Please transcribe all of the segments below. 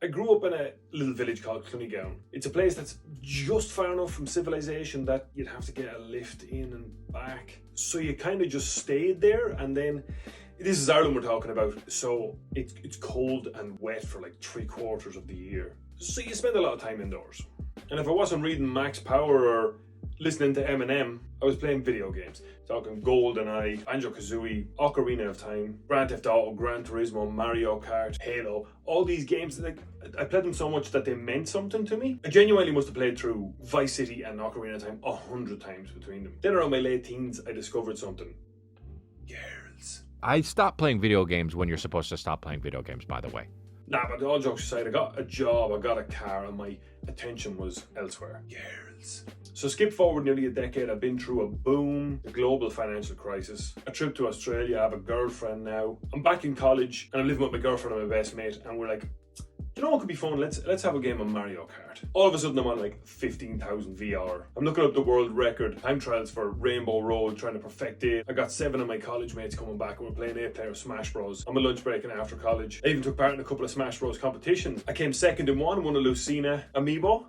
I grew up in a little village called Clunygown. It's a place that's just far enough from civilization that you'd have to get a lift in and back. So you kind of just stayed there, and then this is Ireland we're talking about, so it's cold and wet for like 3/4 of the year. So you spend a lot of time indoors. And if I wasn't reading Max Power or listening to Eminem, I was playing video games. Talking GoldenEye, Banjo-Kazooie, Ocarina of Time, Grand Theft Auto, Gran Turismo, Mario Kart, Halo. All these games, like, I played them so much that they meant something to me. I genuinely must have played through Vice City and Ocarina of Time 100 times between them. Then around my late teens, I discovered something. Girls. I stopped playing video games when you're supposed to stop playing video games, by the way. Nah, but all jokes aside, I got a job, I got a car, and my attention was elsewhere. Girls. So skip forward nearly a decade, I've been through a boom, a global financial crisis, a trip to Australia, I have a girlfriend now. I'm back in college, and I'm living with my girlfriend and my best mate, and we're like, do you know what could be fun? Let's have a game of Mario Kart. All of a sudden I'm on like 15,000 VR. I'm looking up the world record time trials for Rainbow Road, trying to perfect it. I got 7 of my college mates coming back and we're playing 8-player Smash Bros. on my lunch break and after college. I even took part in a couple of Smash Bros competitions. I came second in one, won a Lucina amiibo.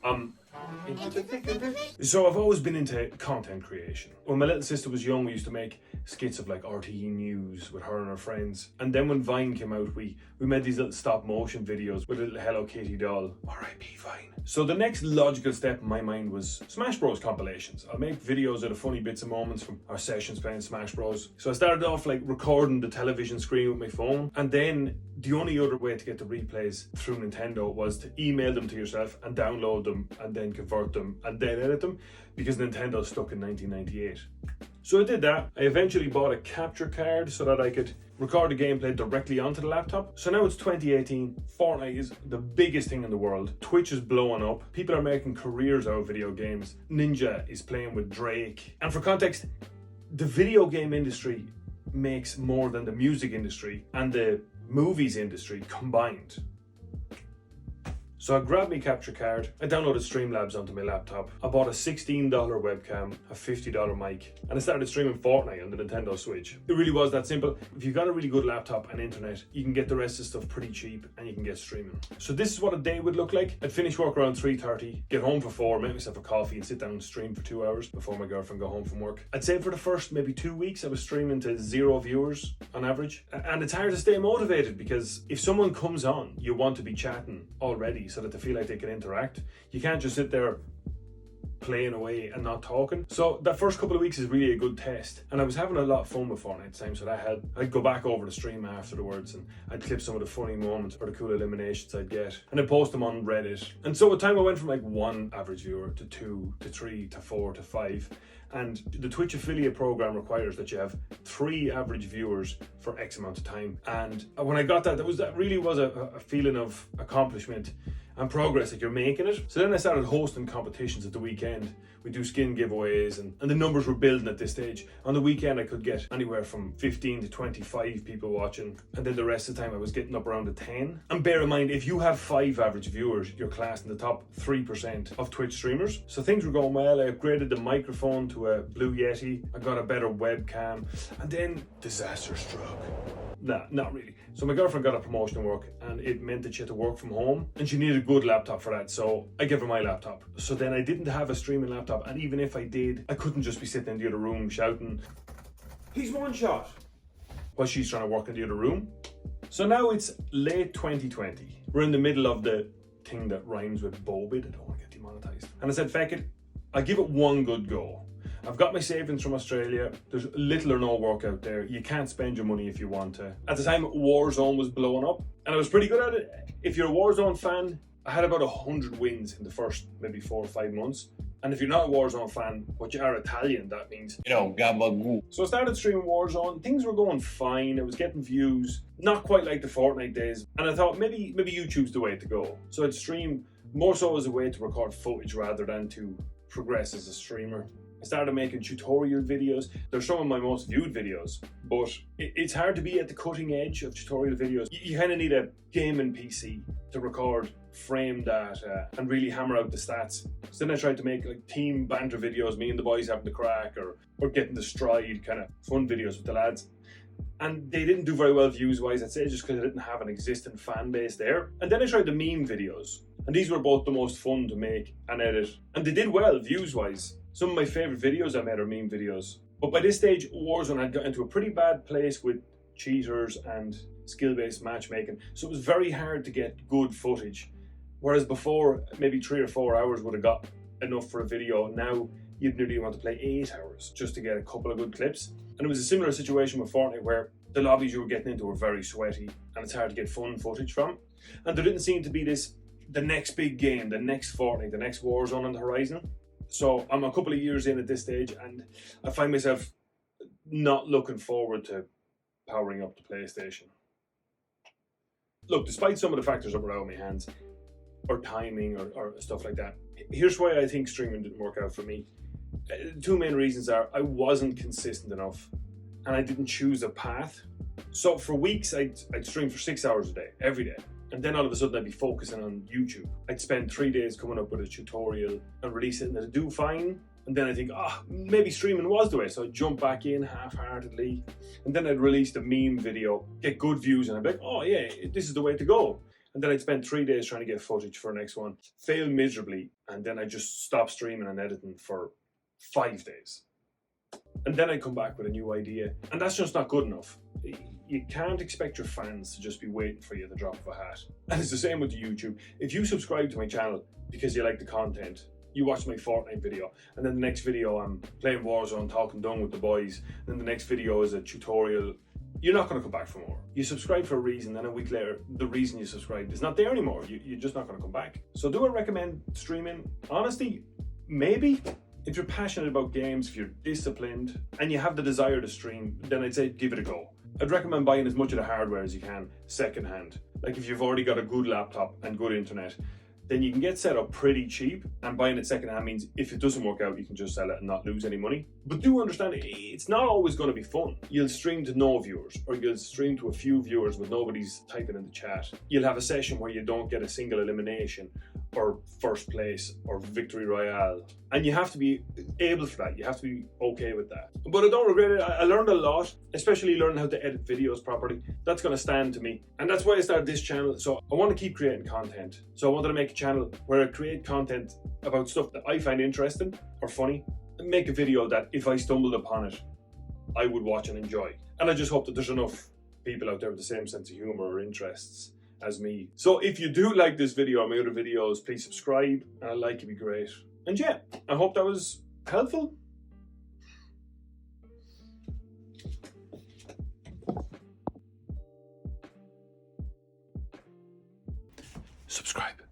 So I've always been into content creation. When my little sister was young, we used to make skits of like RTE News with her and her friends. And then when Vine came out, we made these little stop motion videos with a little Hello Kitty doll. R.I.P. Vine. So the next logical step in my mind was Smash Bros compilations. I'll make videos of the funny bits and moments from our sessions playing Smash Bros. So I started off like recording the television screen with my phone, and then the only other way to get the replays through Nintendo was to email them to yourself and download them and then convert them and then edit them, because Nintendo stuck in 1998. So I did that. I eventually bought a capture card so that I could record the gameplay directly onto the laptop. So now it's 2018, Fortnite is the biggest thing in the world, Twitch is blowing up, people are making careers out of video games, Ninja is playing with Drake. And for context, the video game industry makes more than the music industry and the movies industry combined. So I grabbed my capture card, I downloaded Streamlabs onto my laptop, I bought a $16 webcam, a $50 mic, and I started streaming Fortnite on the Nintendo Switch. It really was that simple. If you've got a really good laptop and internet, you can get the rest of the stuff pretty cheap and you can get streaming. So this is what a day would look like. I'd finish work around 3:30, get home for 4, make myself a coffee and sit down and stream for 2 hours before my girlfriend got home from work. I'd say for the first maybe 2 weeks I was streaming to 0 viewers on average. And it's hard to stay motivated because if someone comes on, you want to be chatting already so that they feel like they can interact. You can't just sit there playing away and not talking. So that first couple of weeks is really a good test, and I was having a lot of fun with Fortnite at the time, so that I'd go back over the stream afterwards and I'd clip some of the funny moments or the cool eliminations I'd get and I'd post them on Reddit. And so with time I went from like 1 average viewer to 2 to 3 to 4 to 5, and the Twitch affiliate program requires that you have 3 average viewers for X amount of time. And when I got that, that really was a feeling of accomplishment and progress, that you're making it. So then I started hosting competitions at the weekend. We do skin giveaways and the numbers were building at this stage. On the weekend I could get anywhere from 15 to 25 people watching, and then the rest of the time I was getting up around the 10. And bear in mind, if you have 5 average viewers, you're classed in the top 3% of Twitch streamers. So things were going well. I upgraded the microphone to a Blue Yeti, I got a better webcam, and then disaster struck. Nah, not really. So my girlfriend got a promotion at work and it meant that she had to work from home and she needed a good laptop for that, so I gave her my laptop. So then I didn't have a streaming laptop, and even if I did, I couldn't just be sitting in the other room shouting, "He's one shot," while she's trying to work in the other room. So now it's late 2020. We're in the middle of the thing that rhymes with Bobid. I don't want to get demonetized. And I said, feck it, I'll give it one good go. I've got my savings from Australia. There's little or no work out there. You can't spend your money if you want to. At the time, Warzone was blowing up and I was pretty good at it. If you're a Warzone fan, I had about 100 wins in the first maybe 4 or 5 months. And if you're not a Warzone fan, but you are Italian, that means, gabagoo. So I started streaming Warzone. Things were going fine. I was getting views, not quite like the Fortnite days. And I thought maybe YouTube's the way to go. So I'd stream more so as a way to record footage rather than to progress as a streamer. I started making tutorial videos. They're some of my most viewed videos, but it's hard to be at the cutting edge of tutorial videos. You kind of need a gaming PC to record frame data and really hammer out the stats. So then I tried to make like team banter videos, me and the boys having the crack, or getting the stride, kind of fun videos with the lads. and they didn't do very well views-wise, I'd say, just because I didn't have an existing fan base there. And then I tried the meme videos, and these were both the most fun to make and edit, and they did well views-wise. Some of my favourite videos I made are meme videos. But by this stage, Warzone had got into a pretty bad place with cheaters and skill-based matchmaking, so it was very hard to get good footage. Whereas before, maybe 3 or 4 hours would have got enough for a video. Now you'd nearly want to play 8 hours just to get a couple of good clips. And it was a similar situation with Fortnite, where the lobbies you were getting into were very sweaty and it's hard to get fun footage from. And there didn't seem to be the next big game, the next Fortnite, the next Warzone on the horizon. So I'm a couple of years in at this stage, and I find myself not looking forward to powering up the PlayStation. Look, despite some of the factors that were out of my hands, or timing, or stuff like that, here's why I think streaming didn't work out for me. Two main reasons are I wasn't consistent enough, and I didn't choose a path. So for weeks, I'd stream for 6 hours a day, every day. And then all of a sudden I'd be focusing on YouTube. I'd spend 3 days coming up with a tutorial and release it, and I'd do fine. And then I think, maybe streaming was the way. So I'd jump back in half-heartedly. And then I'd release the meme video, get good views, and I'd be like, oh yeah, this is the way to go. And then I'd spend 3 days trying to get footage for the next one, fail miserably, and then I'd just stop streaming and editing for 5 days. And then I'd come back with a new idea. And that's just not good enough. You can't expect your fans to just be waiting for you at the drop of a hat. And it's the same with the YouTube. If you subscribe to my channel because you like the content, you watch my Fortnite video, and then the next video I'm playing Warzone, talking dung with the boys, and then the next video is a tutorial, you're not going to come back for more. You subscribe for a reason, and a week later, the reason you subscribed is not there anymore. You're just not going to come back. So do I recommend streaming? Honestly, maybe. If you're passionate about games, if you're disciplined, and you have the desire to stream, then I'd say give it a go. I'd recommend buying as much of the hardware as you can secondhand. Like if you've already got a good laptop and good internet, then you can get set up pretty cheap, and buying it secondhand means if it doesn't work out, you can just sell it and not lose any money. But do understand, it's not always going to be fun. You'll stream to no viewers, or you'll stream to a few viewers with nobody's typing in the chat. You'll have a session where you don't get a single elimination, or first place, or victory royale. And you have to be able for that. You have to be okay with that. But I don't regret it. I learned a lot, especially learning how to edit videos properly. That's going to stand to me. And that's why I started this channel. So I want to keep creating content. So I wanted to make a channel where I create content about stuff that I find interesting or funny, and make a video that if I stumbled upon it, I would watch and enjoy. And I just hope that there's enough people out there with the same sense of humor or interests as me. So if you do like this video or my other videos, please subscribe, and a like would be great. And yeah, I hope that was helpful. Subscribe.